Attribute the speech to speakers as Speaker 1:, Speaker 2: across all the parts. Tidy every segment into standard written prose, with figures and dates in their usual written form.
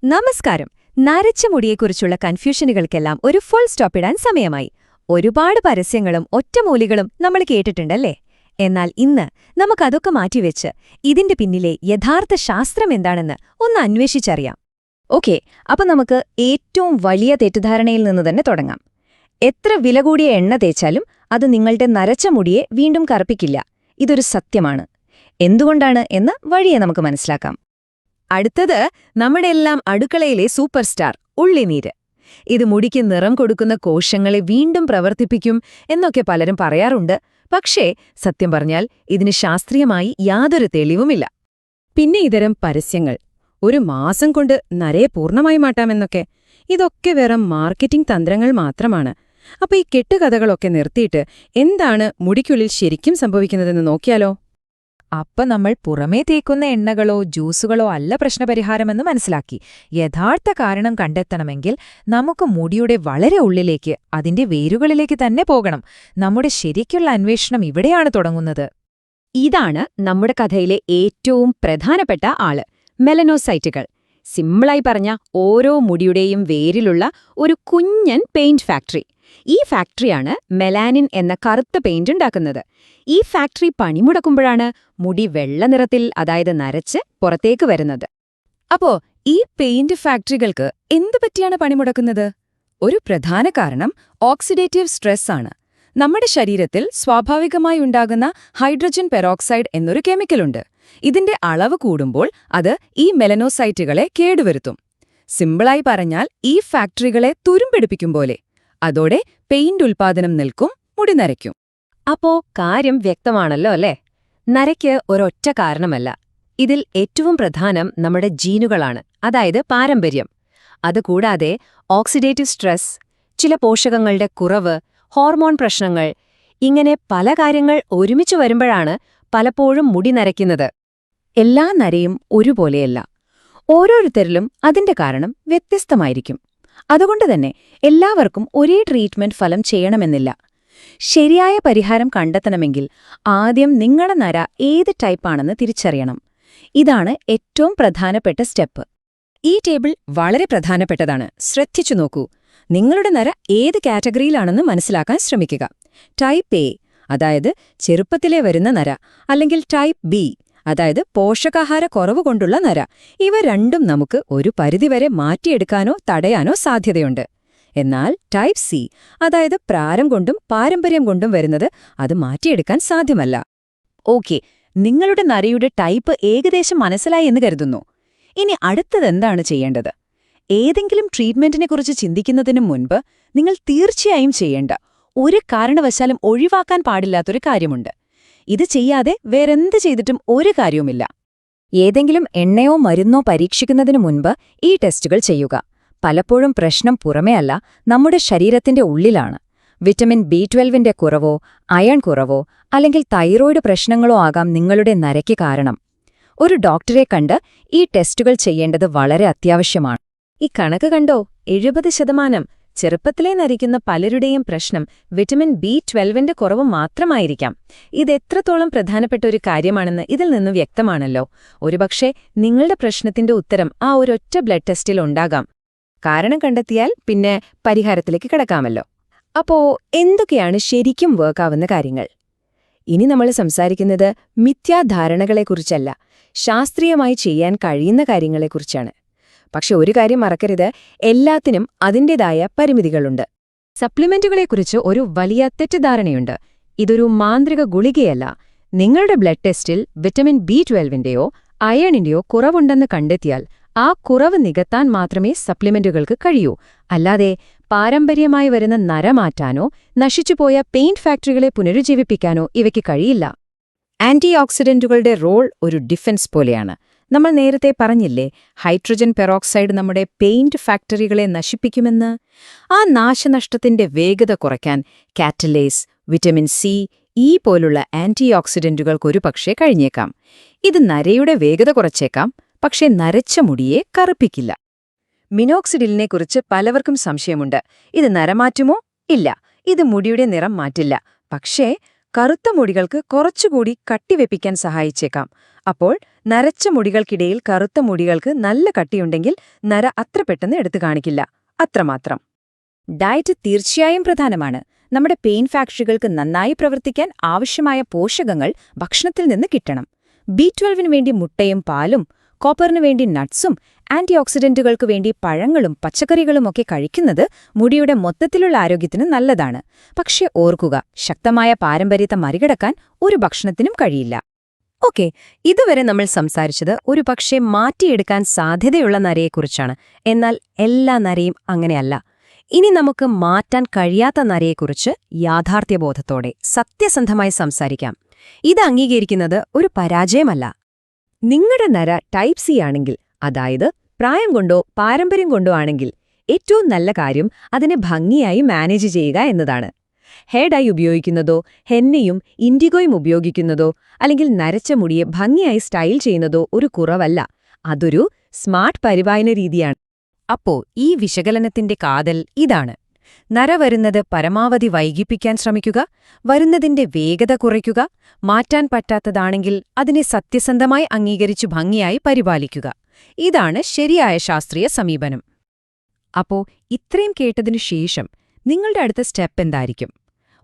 Speaker 1: നമസ്കാരം. നരച്ച മുടിയെക്കുറിച്ചുള്ള കൺഫ്യൂഷനുകൾക്കെല്ലാം ഒരു ഫുൾ സ്റ്റോപ്പ് ഇടാൻ സമയമായി. ഒരുപാട് പരസ്യങ്ങളും ഒറ്റമൂലികളും നമ്മൾ കേട്ടിട്ടുണ്ടല്ലേ? എന്നാൽ ഇന്ന് നമുക്കതൊക്കെ മാറ്റിവെച്ച് ഇതിന്റെ പിന്നിലെ യഥാർത്ഥ ശാസ്ത്രം എന്താണെന്ന് ഒന്ന് അന്വേഷിച്ചറിയാം. ഓക്കേ, അപ്പൊ നമുക്ക് ഏറ്റവും വലിയ തെറ്റിദ്ധാരണയിൽ നിന്ന് തന്നെ തുടങ്ങാം. എത്ര വില കൂടിയ എണ്ണ തേച്ചാലും അത് നിങ്ങളുടെ നരച്ച മുടിയെ വീണ്ടും കറുപ്പിക്കില്ല. ഇതൊരു സത്യമാണ്. എന്തുകൊണ്ടാണ് എന്ന് വഴിയെ നമുക്ക് മനസ്സിലാക്കാം. അടുത്തത് നമ്മുടെയെല്ലാം അടുക്കളയിലെ സൂപ്പർ സ്റ്റാർ ഉള്ളിനീര്. ഇത് മുടിക്ക് നിറം കൊടുക്കുന്ന കോശങ്ങളെ വീണ്ടും പ്രവർത്തിപ്പിക്കും എന്നൊക്കെ പലരും പറയാറുണ്ട്. പക്ഷേ സത്യം പറഞ്ഞാൽ ഇതിന് ശാസ്ത്രീയമായി യാതൊരു തെളിവുമില്ല.
Speaker 2: പിന്നെ ഇതരം പരസ്യങ്ങൾ, 1 മാസം കൊണ്ട് നരയെ പൂർണ്ണമായി മാറ്റാമെന്നൊക്കെ, ഇതൊക്കെ വെറും മാർക്കറ്റിംഗ് തന്ത്രങ്ങൾ മാത്രമാണ്. അപ്പൊ ഈ കെട്ടുകഥകളൊക്കെ നിർത്തിയിട്ട് എന്താണ് മുടിക്കുള്ളിൽ ശരിക്കും സംഭവിക്കുന്നതെന്ന് നോക്കിയാലോ?
Speaker 3: അപ്പൊ നമ്മൾ പുറമേ തേക്കുന്ന എണ്ണകളോ ജ്യൂസുകളോ അല്ല പ്രശ്നപരിഹാരമെന്ന് മനസ്സിലാക്കി. യഥാർത്ഥ കാരണം കണ്ടെത്തണമെങ്കിൽ നമുക്ക് മുടിയുടെ വളരെ ഉള്ളിലേക്ക്, അതിന്റെ വേരുകളിലേക്ക് തന്നെ പോകണം. നമ്മുടെ ശരിക്കുള്ള അന്വേഷണം ഇവിടെയാണ് തുടങ്ങുന്നത്.
Speaker 1: ഇതാണ് നമ്മുടെ കഥയിലെ ഏറ്റവും പ്രധാനപ്പെട്ട ആള്, മെലനോസൈറ്റുകൾ. സിമ്പിളായി പറഞ്ഞ ഓരോ മുടിയുടെയും വേരിലുള്ള ഒരു കുഞ്ഞൻ പെയിന്റ് ഫാക്ടറി. ഈ ഫാക്ടറിയാണ് മെലാനിൻ എന്ന കറുത്ത പെയിന്റ് ഉണ്ടാക്കുന്നത്. ഈ ഫാക്ടറി പണിമുടക്കുമ്പോഴാണ് മുടി വെള്ള നിറത്തിൽ, അതായത് നരച്ച് പുറത്തേക്ക് വരുന്നത്.
Speaker 2: അപ്പോ ഈ പെയിന്റ് ഫാക്ടറികൾക്ക് എന്തു പറ്റിയാണ് പണിമുടക്കുന്നത്? ഒരു പ്രധാന കാരണം ഓക്സിഡേറ്റീവ് സ്ട്രെസ് ആണ്. നമ്മുടെ ശരീരത്തിൽ സ്വാഭാവികമായി ഉണ്ടാകുന്ന ഹൈഡ്രജൻ പെറോക്സൈഡ് എന്നൊരു കെമിക്കലുണ്ട്. ഇതിന്റെ അളവ് കൂടുമ്പോൾ അത് ഈ മെലനോസൈറ്റുകളെ കേടുവരുത്തും. സിമ്പിളായി പറഞ്ഞാൽ ഈ ഫാക്ടറികളെ തുരുമ്പെടുപ്പിക്കും പോലെ. അതോടെ പെയിന്റ് ഉൽപ്പാദനം നിൽക്കും, മുടി നരയ്ക്കും.
Speaker 1: അപ്പോ കാര്യം വ്യക്തമാണല്ലോ അല്ലേ? നരയ്ക്ക് ഒരൊറ്റ കാരണമല്ല. ഇതിൽ ഏറ്റവും പ്രധാനം നമ്മുടെ ജീനുകളാണ്, അതായത് പാരമ്പര്യം. അതുകൂടാതെ ഓക്സിഡേറ്റീവ് സ്ട്രെസ്, ചില പോഷകങ്ങളുടെ കുറവ്, ഹോർമോൺ പ്രശ്നങ്ങൾ, ഇങ്ങനെ പല കാര്യങ്ങൾ ഒരുമിച്ച് വരുമ്പോഴാണ് പലപ്പോഴും മുടി നരയ്ക്കുന്നത്.
Speaker 2: എല്ലാ നരയും ഒരുപോലെയല്ല. ഓരോരുത്തരിലും അതിന്റെ കാരണം വ്യത്യസ്തമായിരിക്കും. അതുകൊണ്ട് തന്നെ എല്ലാവർക്കും ഒരേ ട്രീറ്റ്മെന്റ് ഫലം ചെയ്യണമെന്നില്ല. ശരിയായ പരിഹാരം കണ്ടെത്തണമെങ്കിൽ ആദ്യം നിങ്ങളുടെ നര ഏത് ടൈപ്പാണെന്ന് തിരിച്ചറിയണം. ഇതാണ് ഏറ്റവും പ്രധാനപ്പെട്ട സ്റ്റെപ്പ്. ഈ ടേബിൾ വളരെ പ്രധാനപ്പെട്ടതാണ്. ശ്രദ്ധിച്ചു നോക്കൂ. നിങ്ങളുടെ നര ഏത് കാറ്റഗറിയിലാണെന്ന് മനസ്സിലാക്കാൻ ശ്രമിക്കുക. ടൈപ്പ് എ, അതായത് ചെറുപ്പത്തിലേ വരുന്ന നര, അല്ലെങ്കിൽ ടൈപ്പ് ബി, അതായത് പോഷകാഹാര കുറവ് കൊണ്ടുള്ള നര. ഇവ രണ്ടും നമുക്ക് ഒരു പരിധിവരെ മാറ്റിയെടുക്കാനോ തടയാനോ സാധ്യതയുണ്ട്. എന്നാൽ ടൈപ്പ് സി, അതായത് പ്രാരം കൊണ്ടും പാരമ്പര്യം കൊണ്ടും വരുന്നത്, അത് മാറ്റിയെടുക്കാൻ സാധ്യമല്ല.
Speaker 1: ഓക്കെ, നിങ്ങളുടെ നരയുടെ ടൈപ്പ് ഏകദേശം മനസ്സിലായി എന്ന് കരുതുന്നു. ഇനി അടുത്തതെന്താണ് ചെയ്യേണ്ടത്? ഏതെങ്കിലും ട്രീറ്റ്മെന്റിനെക്കുറിച്ച് ചിന്തിക്കുന്നതിന് മുൻപ് നിങ്ങൾ തീർച്ചയായും ചെയ്യേണ്ട, ഒരു കാരണവശാലും ഒഴിവാക്കാൻ പാടില്ലാത്തൊരു കാര്യമുണ്ട്. ഇത് ചെയ്യാതെ വേറെന്ത് ചെയ്തിട്ടും ഒരു കാര്യവുമില്ല. ഏതെങ്കിലും എണ്ണയോ മരുന്നോ പരീക്ഷിക്കുന്നതിനു മുൻപ് ഈ ടെസ്റ്റുകൾ ചെയ്യുക. പലപ്പോഴും പ്രശ്നം പുറമേ അല്ല, നമ്മുടെ ശരീരത്തിന്റെ ഉള്ളിലാണ്. വിറ്റമിൻ B12ന്റെ കുറവോ അയൺ കുറവോ അല്ലെങ്കിൽ തൈറോയ്ഡ് പ്രശ്നങ്ങളോ ആകാം നിങ്ങളുടെ നരയ്ക്ക് കാരണം. ഒരു ഡോക്ടറെ കണ്ട് ഈ ടെസ്റ്റുകൾ ചെയ്യേണ്ടത് വളരെ അത്യാവശ്യമാണ്. ഈ കണക്ക് കണ്ടോ? 70% ചെറുപ്പത്തിലേ നരയ്ക്കുന്ന പലരുടെയും പ്രശ്നം വിറ്റമിൻ B12ന്റെ കുറവ് മാത്രമായിരിക്കാം. ഇതെത്രത്തോളം പ്രധാനപ്പെട്ട ഒരു കാര്യമാണെന്ന് ഇതിൽ നിന്ന് വ്യക്തമാണല്ലോ. ഒരുപക്ഷെ നിങ്ങളുടെ പ്രശ്നത്തിന്റെ ഉത്തരം ആ ഒരൊറ്റ ബ്ലഡ് ടെസ്റ്റിൽ ഉണ്ടാകാം. കാരണം കണ്ടെത്തിയാൽ പിന്നെ പരിഹാരത്തിലേക്ക് കിടക്കാമല്ലോ. അപ്പോ എന്തൊക്കെയാണ് ശരിക്കും വർക്കാവുന്ന കാര്യങ്ങൾ? ഇനി നമ്മൾ സംസാരിക്കുന്നത് മിഥ്യാധാരണകളെക്കുറിച്ചല്ല, ശാസ്ത്രീയമായി ചെയ്യാൻ കഴിയുന്ന കാര്യങ്ങളെക്കുറിച്ചാണ്. പക്ഷെ ഒരു കാര്യം മറക്കരുത്, എല്ലാത്തിനും അതിൻ്റെതായ പരിമിതികളുണ്ട്. സപ്ലിമെന്റുകളെക്കുറിച്ച് ഒരു വലിയ തെറ്റിദ്ധാരണയുണ്ട്. ഇതൊരു മാന്ത്രിക ഗുളികയല്ല. നിങ്ങളുടെ ബ്ലഡ് ടെസ്റ്റിൽ വിറ്റമിൻ B12ന്റെയോ അയണിന്റെയോ കുറവുണ്ടെന്ന് കണ്ടെത്തിയാൽ ആ കുറവ് നികത്താൻ മാത്രമേ സപ്ലിമെന്റുകൾക്ക് കഴിയൂ. അല്ലാതെ പാരമ്പര്യമായി വരുന്ന നര മാറ്റാനോ നശിച്ചുപോയ പെയിന്റ് ഫാക്ടറികളെ പുനരുജ്ജീവിപ്പിക്കാനോ ഇവയ്ക്ക് കഴിയില്ല.
Speaker 2: ആന്റി ഓക്സിഡന്റുകളുടെ റോൾ ഒരു ഡിഫൻസ് പോലെയാണ്. നമ്മൾ നേരത്തെ പറഞ്ഞില്ലേ, ഹൈഡ്രജൻ പെറോക്സൈഡ് നമ്മുടെ പെയിന്റ് ഫാക്ടറികളെ നശിപ്പിക്കുമെന്ന്. ആ നാശനഷ്ടത്തിന്റെ വേഗത കുറയ്ക്കാൻ കാറ്റലേസ്, വിറ്റമിൻ സി, ഇ പോലുള്ള ആന്റി ഓക്സിഡന്റുകൾക്കൊരു പക്ഷേ കഴിഞ്ഞേക്കാം. ഇത് നരയുടെ വേഗത കുറച്ചേക്കാം, പക്ഷേ നരച്ച മുടിയെ കറുപ്പിക്കില്ല. മിനോക്സിഡിലിനെക്കുറിച്ച് പലവർക്കും സംശയമുണ്ട്. ഇത് നര മാറ്റുമോ? ഇല്ല, ഇത് മുടിയുടെ നിറം മാറ്റില്ല. പക്ഷേ കറുത്ത മുടികൾക്ക് കുറച്ചുകൂടി കട്ടിവെപ്പിക്കാൻ സഹായിച്ചേക്കാം. അപ്പോൾ നരച്ച മുടികൾക്കിടയിൽ കറുത്ത മുടികൾക്ക് നല്ല കട്ടിയുണ്ടെങ്കിൽ നര അത്ര പെട്ടെന്ന് എടുത്തു കാണിക്കില്ല. അത്രമാത്രം. ഡയറ്റ് തീർച്ചയായും പ്രധാനമാണ്. നമ്മുടെ പെയിൻ ഫാക്ടറികൾക്ക് നന്നായി പ്രവർത്തിക്കാൻ ആവശ്യമായ പോഷകങ്ങൾ ഭക്ഷണത്തിൽ നിന്ന് കിട്ടണം. B12 വേണ്ടി മുട്ടയും പാലും, കോപ്പറിനു വേണ്ടി നട്ട്സും, ആന്റി ഓക്സിഡന്റുകൾക്ക് വേണ്ടി പഴങ്ങളും പച്ചക്കറികളുമൊക്കെ കഴിക്കുന്നത് മുടിയുടെ മൊത്തത്തിലുള്ള ആരോഗ്യത്തിന് നല്ലതാണ്. പക്ഷേ ഓർക്കുക, ശക്തമായ പാരമ്പര്യത്തെ മറികടക്കാൻ ഒരു ഭക്ഷണത്തിനും കഴിയില്ല. ഓക്കെ, ഇതുവരെ നമ്മൾ സംസാരിച്ചത് ഒരു പക്ഷേ മാറ്റിയെടുക്കാൻ സാധ്യതയുള്ള നരയെക്കുറിച്ചാണ്. എന്നാൽ എല്ലാ നരയും അങ്ങനെയല്ല. ഇനി നമുക്ക് മാറ്റാൻ കഴിയാത്ത നരയെക്കുറിച്ച് യാഥാർത്ഥ്യബോധത്തോടെ സത്യസന്ധമായി സംസാരിക്കാം. ഇത് അംഗീകരിക്കുന്നത് ഒരു പരാജയമല്ല. നിങ്ങളുടെ നര ടൈപ്പ് സി ആണെങ്കിൽ, അതായത് പ്രായം കൊണ്ടോ പാരമ്പര്യം കൊണ്ടോ ആണെങ്കിൽ, ഏറ്റവും നല്ല കാര്യം അതിനെ ഭംഗിയായി മാനേജ് ചെയ്യുക എന്നതാണ്. ഹെയർ ഡൈ ഉപയോഗിക്കുന്നതോ ഹെന്നയും ഇൻഡിഗോയും ഉപയോഗിക്കുന്നതോ അല്ലെങ്കിൽ നരച്ച മുടിയെ ഭംഗിയായി സ്റ്റൈൽ ചെയ്യുന്നതോ ഒരു കുറവല്ല. അതൊരു സ്മാർട്ട് പരിപാലന രീതിയാണ്. അപ്പോ ഈ വിശകലനത്തിന്റെ കാതൽ ഇതാണ്: നര വരുന്നത് പരമാവധി വൈകിപ്പിക്കാൻ ശ്രമിക്കുക, വരുന്നതിന്റെ വേഗത കുറയ്ക്കുക, മാറ്റാൻ പറ്റാത്തതാണെങ്കിൽ അതിനെ സത്യസന്ധമായി അംഗീകരിച്ചു ഭംഗിയായി പരിപാലിക്കുക. ഇതാണ് ശരിയായ ശാസ്ത്രീയ സമീപനം. അപ്പോ ഇത്രയും കേട്ടതിനു ശേഷം നിങ്ങളുടെ അടുത്ത സ്റ്റെപ്പ് എന്തായിരിക്കും?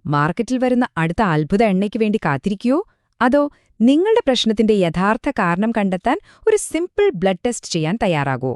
Speaker 2: മാർക്കറ്റിൽ വരുന്ന അടുത്ത അത്ഭുത എണ്ണയ്ക്ക് വേണ്ടി കാത്തിരിക്കുകയോ, അതോ നിങ്ങളുടെ പ്രശ്നത്തിന്റെ യഥാർത്ഥ കാരണം കണ്ടെത്താൻ ഒരു സിമ്പിൾ ബ്ലഡ് ടെസ്റ്റ് ചെയ്യാൻ തയ്യാറാകുമോ?